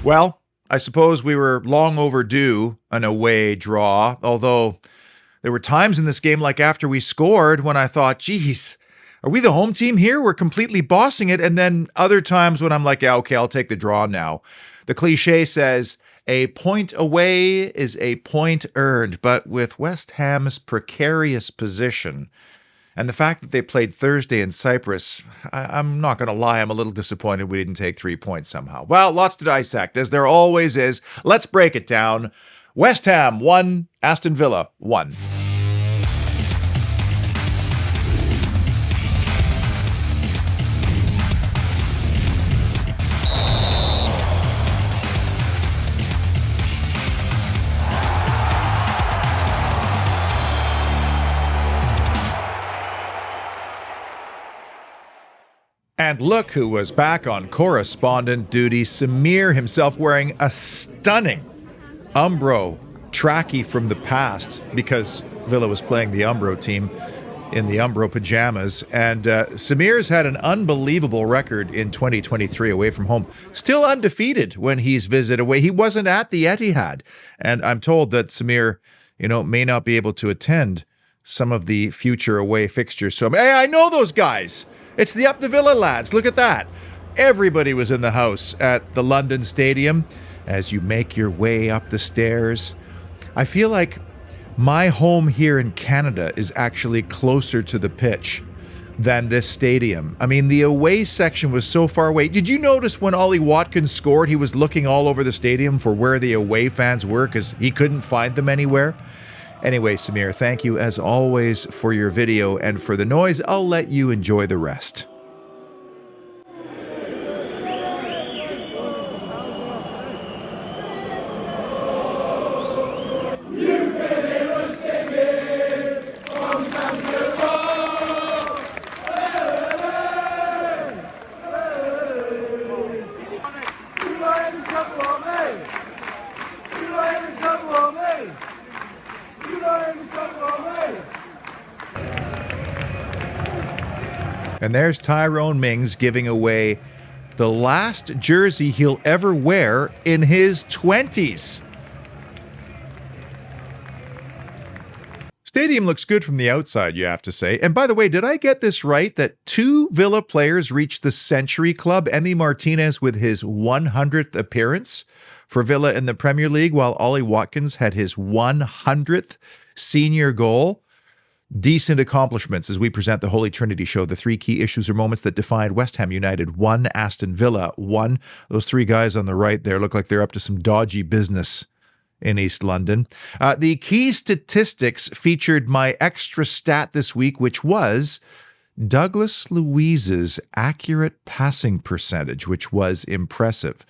Well, I suppose we were long overdue an away draw, although there were times in this game, like after we scored, when I thought, geez, are we the home team here? We're completely bossing it. And then other times when I'm like, yeah, okay, I'll take the draw now. The cliche says, a point away is a point earned. But with West Ham's precarious position and the fact that they played Thursday in Cyprus, I'm not going to lie, I'm a little disappointed we didn't take 3 points somehow. Well, lots to dissect, as there always is. Let's break it down. West Ham 1, Aston Villa 1. And look who was back on correspondent duty. Samir himself wearing a stunning Umbro trackie from the past, because Villa was playing the Umbro team in the Umbro pajamas. And Samir's had an unbelievable record in 2023 away from home. Still undefeated when he's visited away. He wasn't at the Etihad. And I'm told that Samir, may not be able to attend some of the future away fixtures. So, hey, I know those guys. It's the Up the Villa lads. Look at that. Everybody was in the house at the London Stadium. As you make your way up the stairs, I feel like my home here in Canada is actually closer to the pitch than this stadium. I mean, the away section was so far away. Did you notice when Ollie Watkins scored, he was looking all over the stadium for where the away fans were because he couldn't find them anywhere? Anyway, Samir, thank you as always for your video, and for the noise, I'll let you enjoy the rest. And there's Tyrone Mings giving away the last jersey he'll ever wear in his 20s. Stadium looks good from the outside, you have to say. And by the way, did I get this right, that 2 Villa players reached the Century Club? Emi Martinez with his 100th appearance for Villa in the Premier League, while Ollie Watkins had his 100th senior goal. Decent accomplishments as we present the Holy Trinity show, the 3 key issues or moments that defined West Ham United 1, Aston Villa 1. Those 3 guys on the right there look like they're up to some dodgy business in East London. The key statistics featured my extra stat this week, which was Douglas Luiz's accurate passing percentage, which was impressive.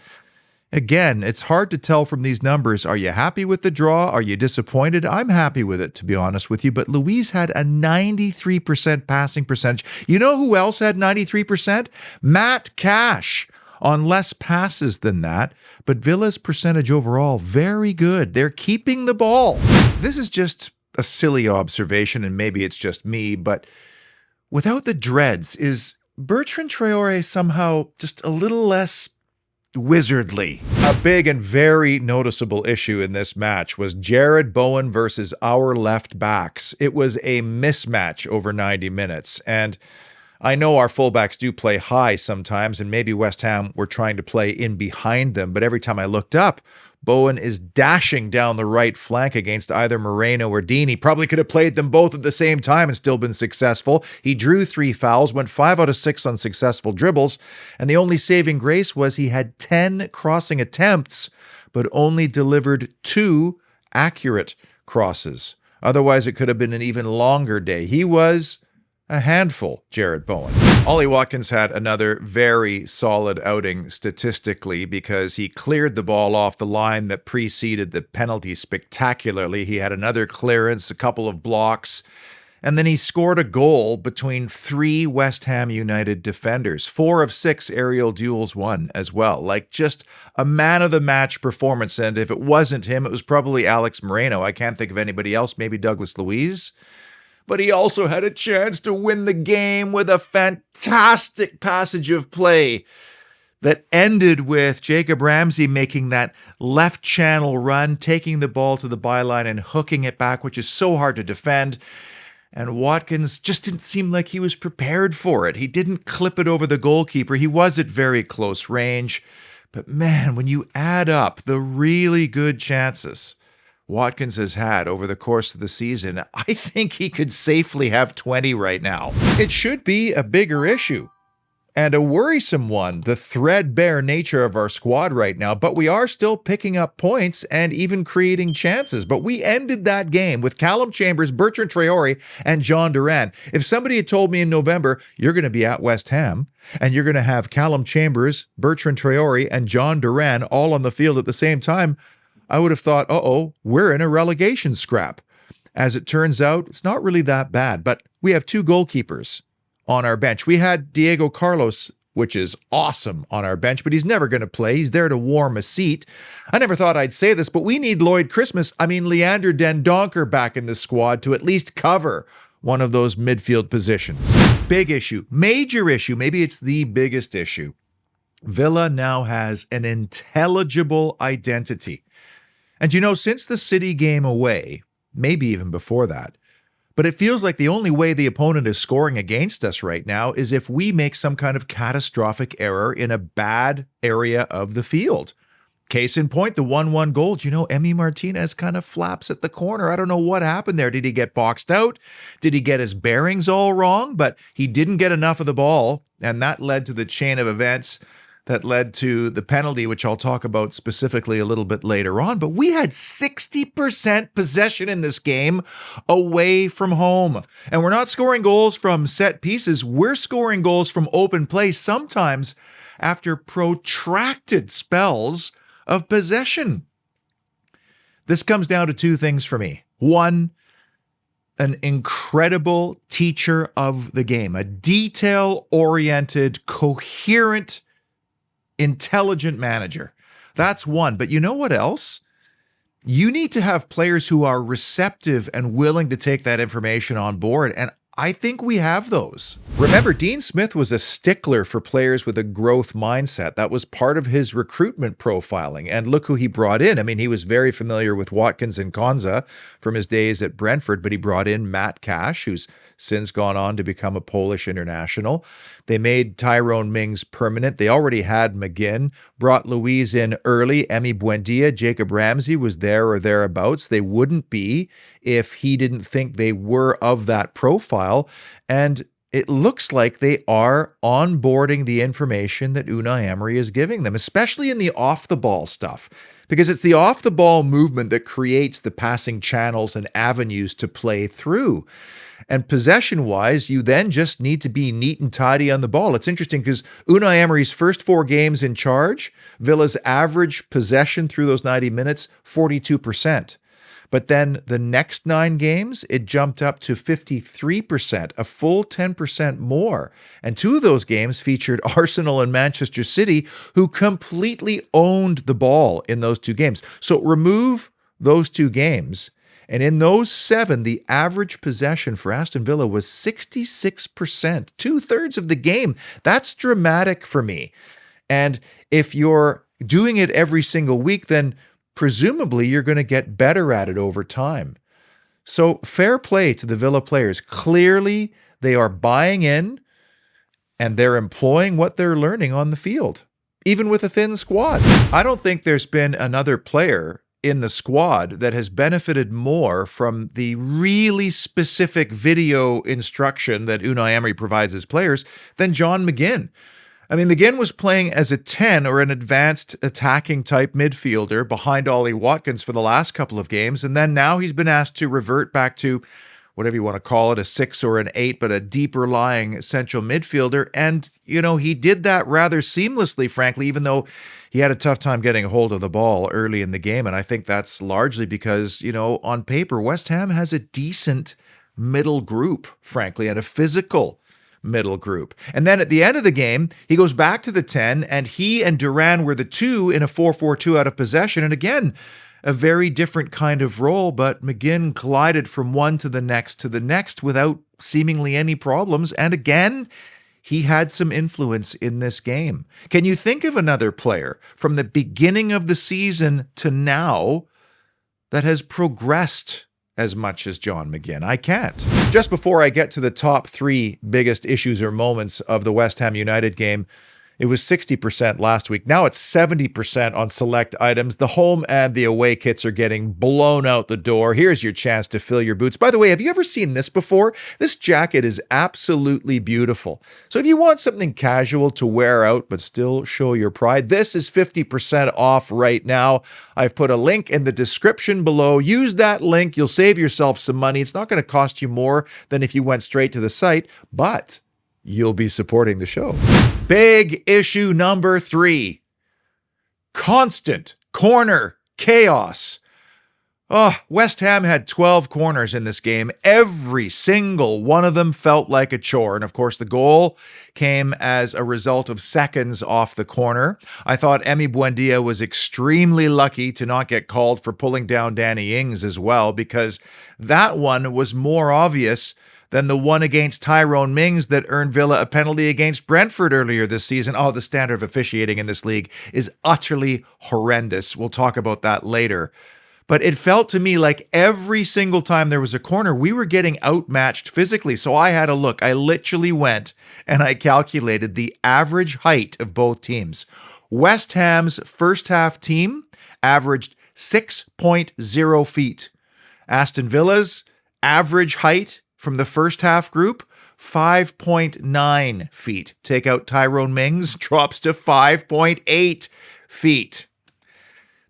Again, it's hard to tell from these numbers. Are you happy with the draw? Are you disappointed? I'm happy with it, to be honest with you. But Luiz had a 93% passing percentage. You know who else had 93%? Matt Cash on less passes than that. But Villa's percentage overall, very good. They're keeping the ball. This is just a silly observation, and maybe it's just me, but without the dreads, is Bertrand Traore somehow just a little less wizardly? A big and very noticeable issue in this match was Jared Bowen versus our left backs. It was a mismatch over 90 minutes. And I know our fullbacks do play high sometimes, and maybe West Ham were trying to play in behind them. But every time I looked up, Bowen is dashing down the right flank against either Moreno or Dean. He probably could have played them both at the same time and still been successful. He drew 3 fouls, went 5 out of 6 on successful dribbles, and the only saving grace was he had 10 crossing attempts, but only delivered 2 accurate crosses. Otherwise, it could have been an even longer day. He was a handful, Jared Bowen. Ollie Watkins had another very solid outing statistically because he cleared the ball off the line that preceded the penalty spectacularly. He had another clearance, a couple of blocks, and then he scored a goal between 3 West Ham United defenders. 4 of 6 aerial duels won as well. Like, just a man-of-the-match performance, and if it wasn't him, it was probably Alex Moreno. I can't think of anybody else, maybe Douglas Luiz. But he also had a chance to win the game with a fantastic passage of play that ended with Jacob Ramsey making that left channel run, taking the ball to the byline and hooking it back, which is so hard to defend. And Watkins just didn't seem like he was prepared for it. He didn't clip it over the goalkeeper. He was at very close range. But man, when you add up the really good chances Watkins has had over the course of the season, I think he could safely have 20 right now. It should be a bigger issue and a worrisome one, the threadbare nature of our squad right now, but we are still picking up points and even creating chances. But we ended that game with Callum Chambers, Bertrand Traore, and John Duran. If somebody had told me in November, you're going to be at West Ham, and you're going to have Callum Chambers, Bertrand Traore, and John Duran all on the field at the same time, I would have thought, uh-oh, we're in a relegation scrap. As it turns out, it's not really that bad, but we have two goalkeepers on our bench. We had Diego Carlos, which is awesome, on our bench, but he's never going to play. He's there to warm a seat. I never thought I'd say this, but we need Leander Dendoncker back in the squad to at least cover one of those midfield positions. Big issue, major issue, maybe it's the biggest issue. Villa now has an intelligible identity. And since the City game away, maybe even before that, but it feels like the only way the opponent is scoring against us right now is if we make some kind of catastrophic error in a bad area of the field. Case in point, the 1-1 goal. Emi Martinez kind of flaps at the corner. I don't know what happened there. Did he get boxed out? Did he get his bearings all wrong? But he didn't get enough of the ball, and that led to the chain of events that led to the penalty, which I'll talk about specifically a little bit later on. But we had 60% possession in this game away from home. And we're not scoring goals from set pieces. We're scoring goals from open play, sometimes after protracted spells of possession. This comes down to two things for me. One, an incredible teacher of the game, a detail-oriented, coherent, intelligent manager. That's one. But you know what else? You need to have players who are receptive and willing to take that information on board. And I think we have those. Remember, Dean Smith was a stickler for players with a growth mindset. That was part of his recruitment profiling. And look who he brought in. I mean, he was very familiar with Watkins and Konza from his days at Brentford, but he brought in Matt Cash, who's since gone on to become a Polish international. They made Tyrone Mings permanent. They already had McGinn, brought Louise in early. Emi Buendia, Jacob Ramsey was there or thereabouts. They wouldn't be if he didn't think they were of that profile. And it looks like they are onboarding the information that Unai Emery is giving them, especially in the off-the-ball stuff, because it's the off-the-ball movement that creates the passing channels and avenues to play through. And possession-wise, you then just need to be neat and tidy on the ball. It's interesting because Unai Emery's first 4 games in charge, Villa's average possession through those 90 minutes, 42%. But then the next 9 games, it jumped up to 53%, a full 10% more. And 2 of those games featured Arsenal and Manchester City, who completely owned the ball in those 2 games. So remove those 2 games, and in those 7, the average possession for Aston Villa was 66%, 2/3 of the game. That's dramatic for me. And if you're doing it every single week, then presumably you're going to get better at it over time. So fair play to the Villa players. Clearly, they are buying in and they're employing what they're learning on the field, even with a thin squad. I don't think there's been another player in the squad that has benefited more from the really specific video instruction that Unai Emery provides his players than John McGinn. I mean, McGinn was playing as a 10 or an advanced attacking type midfielder behind Ollie Watkins for the last couple of games. And then now he's been asked to revert back to whatever you want to call it, a 6 or an 8, but a deeper lying central midfielder. And, he did that rather seamlessly, frankly, even though he had a tough time getting a hold of the ball early in the game. And I think that's largely because, on paper, West Ham has a decent middle group, frankly, and a physical middle group. And then at the end of the game, he goes back to the 10, and he and Duran were the 2 in a 4-4-2 out of possession. And again, a very different kind of role, but McGinn glided from one to the next without seemingly any problems. And again, he had some influence in this game. Can you think of another player from the beginning of the season to now that has progressed as much as John McGinn? I can't. Just before I get to the top 3 biggest issues or moments of the West Ham United game, it was 60% last week. Now it's 70% on select items. The home and the away kits are getting blown out the door. Here's your chance to fill your boots. By the way, have you ever seen this before? This jacket is absolutely beautiful. So if you want something casual to wear out but still show your pride, this is 50% off right now. I've put a link in the description below. Use that link. You'll save yourself some money. It's not going to cost you more than if you went straight to the site, but you'll be supporting the show. Big issue number 3. Constant corner chaos. West Ham had 12 corners in this game. Every single one of them felt like a chore. And of course, the goal came as a result of seconds off the corner. I thought Emi Buendia was extremely lucky to not get called for pulling down Danny Ings as well, because that one was more obvious than the one against Tyrone Mings that earned Villa a penalty against Brentford earlier this season. The standard of officiating in this league is utterly horrendous. We'll talk about that later. But it felt to me like every single time there was a corner, we were getting outmatched physically. So I had a look. I literally went and I calculated the average height of both teams. West Ham's first half team averaged 6.0 feet. Aston Villa's average height from the first half group, 5.9 feet. Take out Tyrone Mings, drops to 5.8 feet.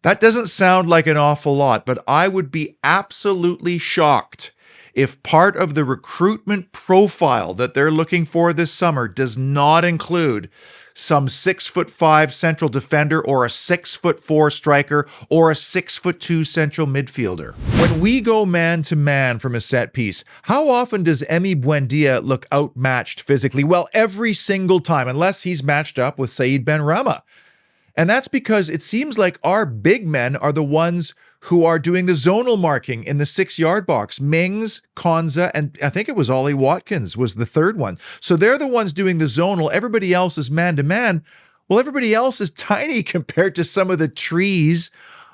That doesn't sound like an awful lot, but I would be absolutely shocked if part of the recruitment profile that they're looking for this summer does not include some 6'5" central defender or a 6'4" striker or a 6'2" central midfielder. When we go man to man from a set piece, how often does Emi Buendia look outmatched physically? Well, every single time, unless he's matched up with Said Benrahma. And that's because it seems like our big men are the ones who are doing the zonal marking in the 6-yard box. Mings, Konza, and I think it was Ollie Watkins was the third one. So they're the ones doing the zonal. Everybody else is man-to-man. Well, everybody else is tiny compared to some of the trees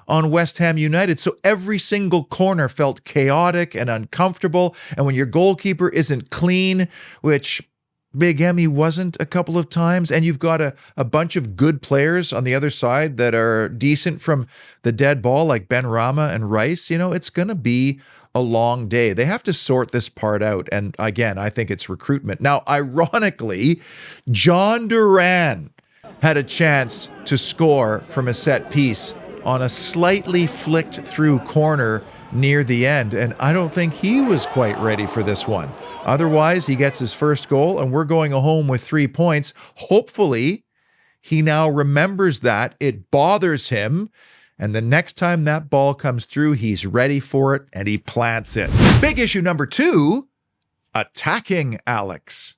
on West Ham United. So every single corner felt chaotic and uncomfortable. And when your goalkeeper isn't clean, which Big Emmy wasn't a couple of times, and you've got a bunch of good players on the other side that are decent from the dead ball, like Benrahma and Rice, it's going to be a long day. They have to sort this part out. And again, I think it's recruitment. Now, ironically, John Duran had a chance to score from a set piece on a slightly flicked through corner near the end, and I don't think he was quite ready for this one. Otherwise, he gets his first goal, and we're going home with 3 points. Hopefully, he now remembers that. It bothers him, and the next time that ball comes through, he's ready for it, and he plants it. Big issue number 2, attacking Alex.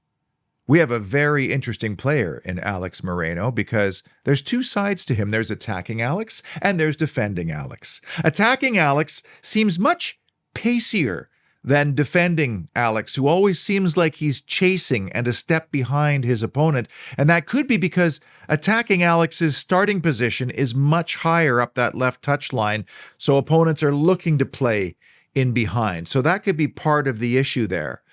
We have a very interesting player in Alex Moreno because there's 2 sides to him. There's attacking Alex and there's defending Alex. Attacking Alex seems much pacier than defending Alex, who always seems like he's chasing and a step behind his opponent. And that could be because attacking Alex's starting position is much higher up that left touchline, so opponents are looking to play in behind. So that could be part of the issue there.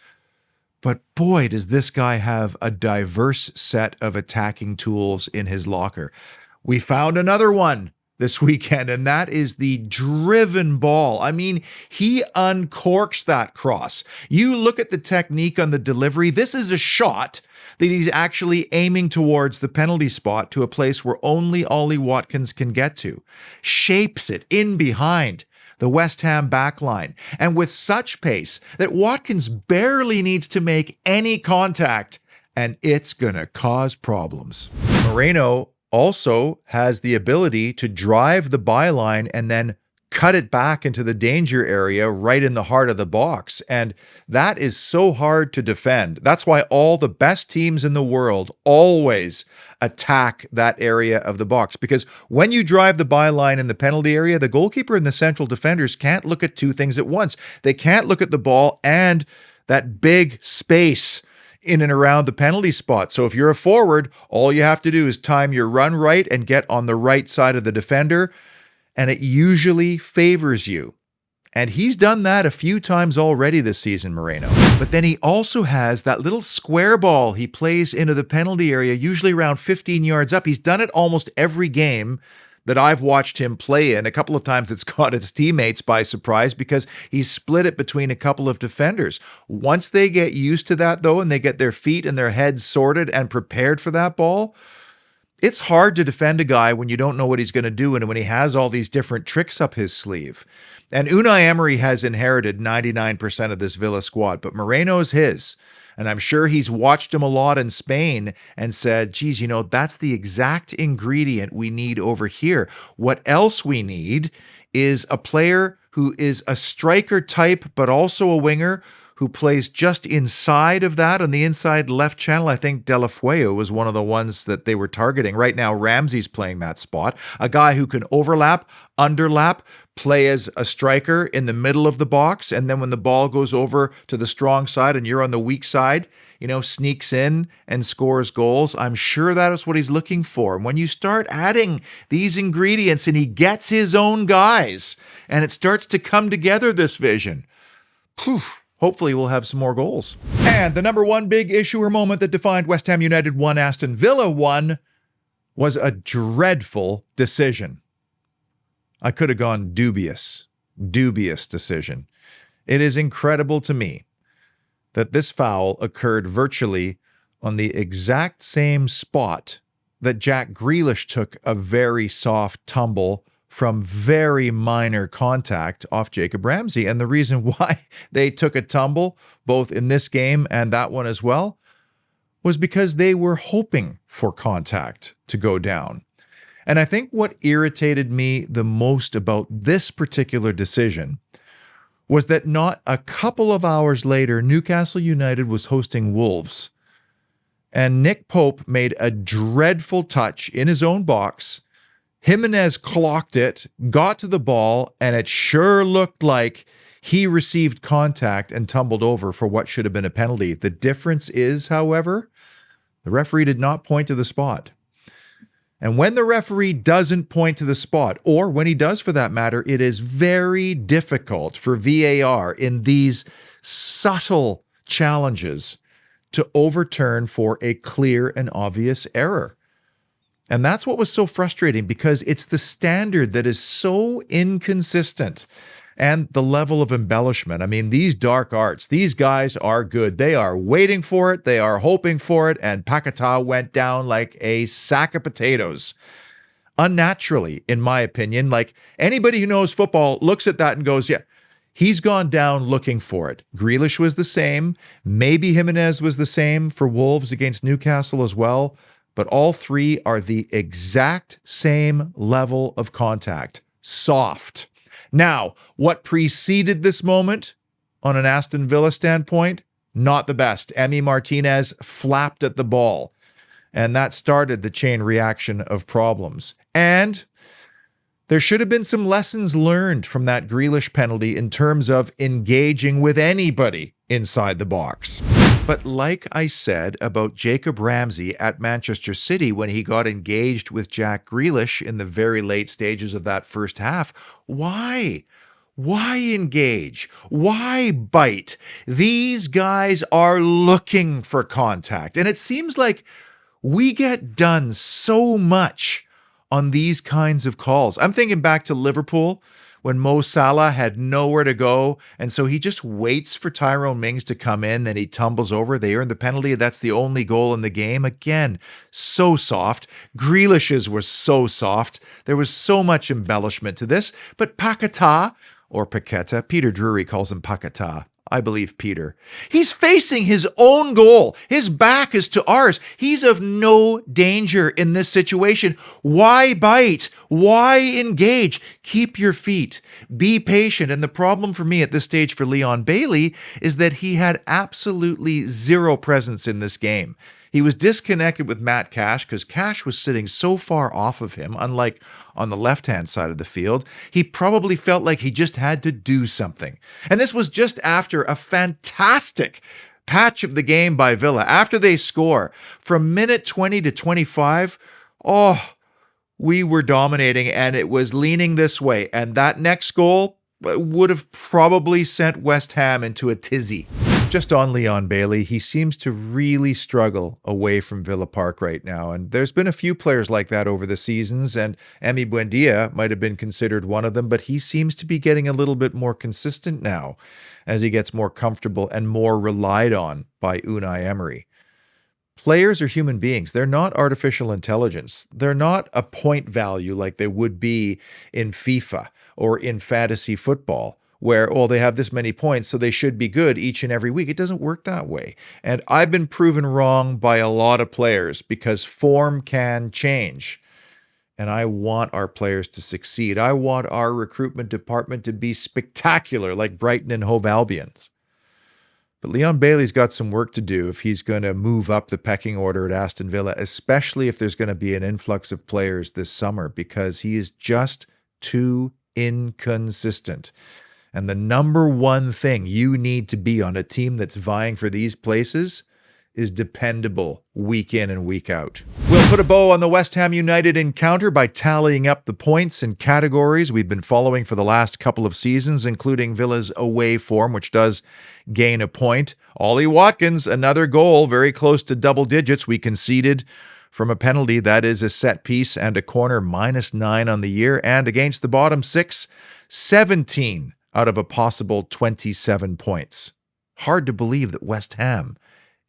But boy, does this guy have a diverse set of attacking tools in his locker. We found another one this weekend, and that is the driven ball. I mean, he uncorks that cross. You look at the technique on the delivery. This is a shot that he's actually aiming towards the penalty spot, to a place where only Ollie Watkins can get to. Shapes it in behind the West Ham backline, and with such pace that Watkins barely needs to make any contact, and it's gonna cause problems. Moreno also has the ability to drive the byline and then cut it back into the danger area right in the heart of the box. And that is so hard to defend. That's why all the best teams in the world always attack that area of the box. Because when you drive the byline in the penalty area, the goalkeeper and the central defenders can't look at 2 things at once. They can't look at the ball and that big space in and around the penalty spot. So if you're a forward, all you have to do is time your run right and get on the right side of the defender, and it usually favors you. And he's done that a few times already this season, Moreno. But then he also has that little square ball he plays into the penalty area, usually around 15 yards up. He's done it almost every game that I've watched him play in. A couple of times it's caught his teammates by surprise because he's split it between a couple of defenders. Once they get used to that, though, and they get their feet and their heads sorted and prepared for that ball, it's hard to defend a guy when you don't know what he's going to do and when he has all these different tricks up his sleeve. And Unai Emery has inherited 99% of this Villa squad, but Moreno's his. And I'm sure he's watched him a lot in Spain and said, geez, you know, that's the exact ingredient we need over here. What else we need is a player who is a striker type, but also a winger who plays just inside of that on the inside left channel. I think De La Fueu was one of the ones that they were targeting. Right now, Ramsey's playing that spot. A guy who can overlap, underlap, play as a striker in the middle of the box, and then when the ball goes over to the strong side and you're on the weak side, you know, sneaks in and scores goals. I'm sure that is what he's looking for. And when you start adding these ingredients and he gets his own guys and it starts to come together, this vision, hopefully we'll have some more goals. And the number one big issue or moment that defined West Ham United 1, Aston Villa 1 was a dreadful decision. I could have gone dubious decision. It is incredible to me that this foul occurred virtually on the exact same spot that Jack Grealish took a very soft tumble from very minor contact off Jacob Ramsey. And the reason why they took a tumble, both in this game and that one as well, was because they were hoping for contact to go down. And I think what irritated me the most about this particular decision was that not a couple of hours later, Newcastle United was hosting Wolves. And Nick Pope made a dreadful touch in his own box. Jimenez clocked it, got to the ball, and it sure looked like he received contact and tumbled over for what should have been a penalty. The difference is, however, the referee did not point to the spot. And when the referee doesn't point to the spot, or when he does for that matter, it is very difficult for VAR in these subtle challenges to overturn for a clear and obvious error. And that's what was so frustrating, because it's the standard that is so inconsistent and the level of embellishment. I mean, these dark arts, these guys are good. They are waiting for it. They are hoping for it. And Paquetá went down like a sack of potatoes. Unnaturally, in my opinion. Like, anybody who knows football looks at that and goes, yeah, he's gone down looking for it. Grealish was the same. Maybe Jimenez was the same for Wolves against Newcastle as well. But all three are the exact same level of contact. Soft. Now, what preceded this moment on an Aston Villa standpoint? Not the best. Emi Martinez flapped at the ball, and that started the chain reaction of problems. And there should have been some lessons learned from that Grealish penalty in terms of engaging with anybody inside the box. But like I said about Jacob Ramsey at Manchester City when he got engaged with Jack Grealish in the very late stages of that first half, why? Why engage? Why bite? These guys are looking for contact. And it seems like we get done so much on these kinds of calls. I'm thinking back to Liverpool when Mo Salah had nowhere to go, and so he just waits for Tyrone Mings to come in, then he tumbles over. They earn the penalty. That's the only goal in the game. Again, so soft. Grealish's was so soft. There was so much embellishment to this. But Paquetá, or Paqueta, Peter Drury calls him Paquetá. I believe Peter. He's facing his own goal. His back is to ours. He's of no danger in this situation. Why bite? Why engage? Keep your feet. Be patient. And the problem for me at this stage for Leon Bailey is that he had absolutely zero presence in this game. He was disconnected with Matt Cash because Cash was sitting so far off of him, unlike on the left-hand side of the field. He probably felt like he just had to do something. And this was just after a fantastic patch of the game by Villa, after they score, from minute 20 to 25, we were dominating and it was leaning this way. And that next goal would have probably sent West Ham into a tizzy. Just on Leon Bailey, he seems to really struggle away from Villa Park right now. And there's been a few players like that over the seasons, and Emi Buendia might have been considered one of them, but he seems to be getting a little bit more consistent now as he gets more comfortable and more relied on by Unai Emery. Players are human beings. They're not artificial intelligence. They're not a point value like they would be in FIFA or in fantasy football, where, they have this many points, so they should be good each and every week. It doesn't work that way. And I've been proven wrong by a lot of players because form can change. And I want our players to succeed. I want our recruitment department to be spectacular like Brighton and Hove Albion's. But Leon Bailey's got some work to do if he's going to move up the pecking order at Aston Villa, especially if there's going to be an influx of players this summer, because he is just too inconsistent. And the number one thing you need to be on a team that's vying for these places is dependable week in and week out. We'll put a bow on the West Ham United encounter by tallying up the points and categories we've been following for the last couple of seasons, including Villa's away form, which does gain a point. Ollie Watkins, another goal, very close to double digits. We conceded from a penalty, that is a set piece and a corner, -9 on the year. And against the bottom six, 17 out of a possible 27 points. Hard to believe that West Ham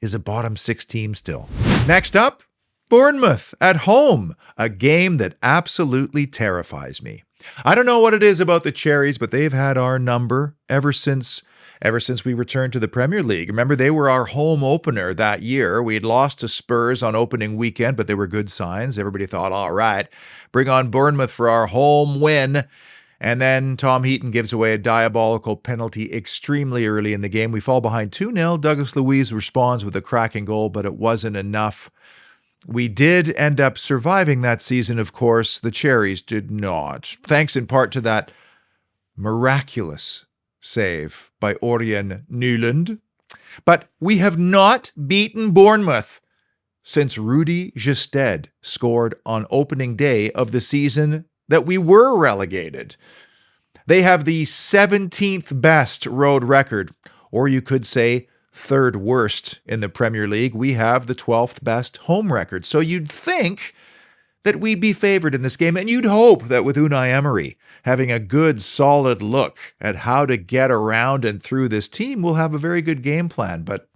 is a bottom six team still. Next up, Bournemouth at home, a game that absolutely terrifies me. I don't know what it is about the Cherries, but they've had our number ever since we returned to the Premier League. Remember, they were our home opener that year. We had lost to Spurs on opening weekend, but they were good signs. Everybody thought, all right, bring on Bournemouth for our home win. And then Tom Heaton gives away a diabolical penalty extremely early in the game. We fall behind 2-0. Douglas Luiz responds with a cracking goal, but it wasn't enough. We did end up surviving that season, of course. The Cherries did not. Thanks in part to that miraculous save by Orjan Nyland. But we have not beaten Bournemouth since Rudy Gested scored on opening day of the season that we were relegated. They have the 17th best road record, or you could say third worst in the Premier League. We have the 12th best home record. So you'd think that we'd be favored in this game, and you'd hope that with Unai Emery having a good, solid look at how to get around and through this team, we'll have a very good game plan. But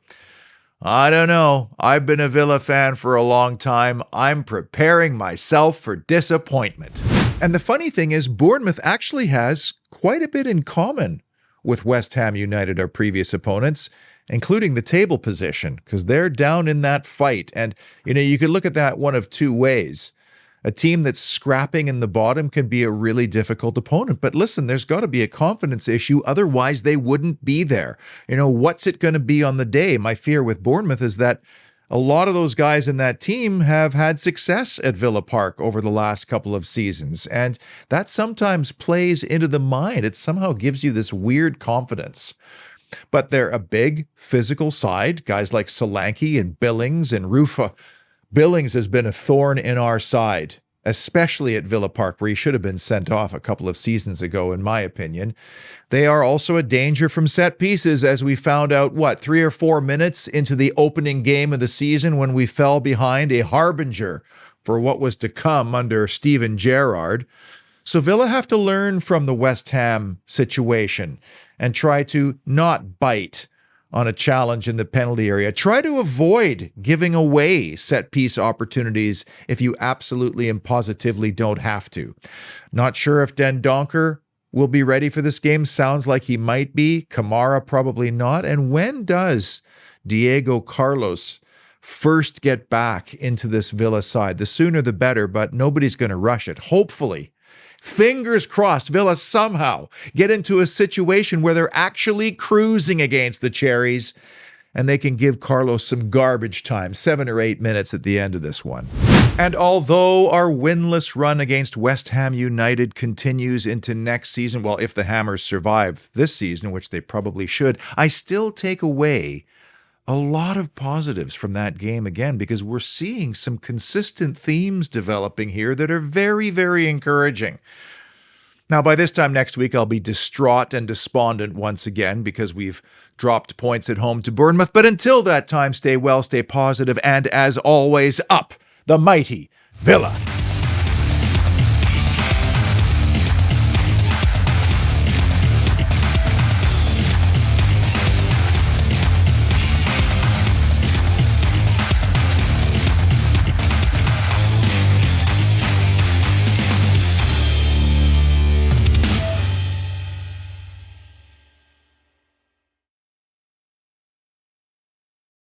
I don't know. I've been a Villa fan for a long time. I'm preparing myself for disappointment. And the funny thing is, Bournemouth actually has quite a bit in common with West Ham United, our previous opponents, including the table position, because they're down in that fight. And, you could look at that one of two ways. A team that's scrapping in the bottom can be a really difficult opponent. But listen, there's got to be a confidence issue. Otherwise, they wouldn't be there. What's it going to be on the day? My fear with Bournemouth is that a lot of those guys in that team have had success at Villa Park over the last couple of seasons. And that sometimes plays into the mind. It somehow gives you this weird confidence. But they're a big physical side. Guys like Solanke and Billings and Rufa. Billings has been a thorn in our side, especially at Villa Park, where he should have been sent off a couple of seasons ago, in my opinion. They are also a danger from set pieces, as we found out, 3 or 4 minutes into the opening game of the season when we fell behind, a harbinger for what was to come under Steven Gerrard. So Villa have to learn from the West Ham situation and try to not bite on a challenge in the penalty area. Try to avoid giving away set-piece opportunities if you absolutely and positively don't have to. Not sure if Den Donker will be ready for this game. Sounds like he might be. Kamara probably not. And when does Diego Carlos first get back into this Villa side? The sooner the better, but nobody's going to rush it. Hopefully, fingers crossed, Villa somehow get into a situation where they're actually cruising against the Cherries and they can give Carlos some garbage time, 7 or 8 minutes at the end of this one. And although our winless run against West Ham United continues into next season, if the Hammers survive this season, which they probably should, I still take away a lot of positives from that game again, because we're seeing some consistent themes developing here that are very, very encouraging. Now, by this time next week, I'll be distraught and despondent once again because we've dropped points at home to Bournemouth. But until that time, stay well, stay positive, and as always, up the mighty Villa.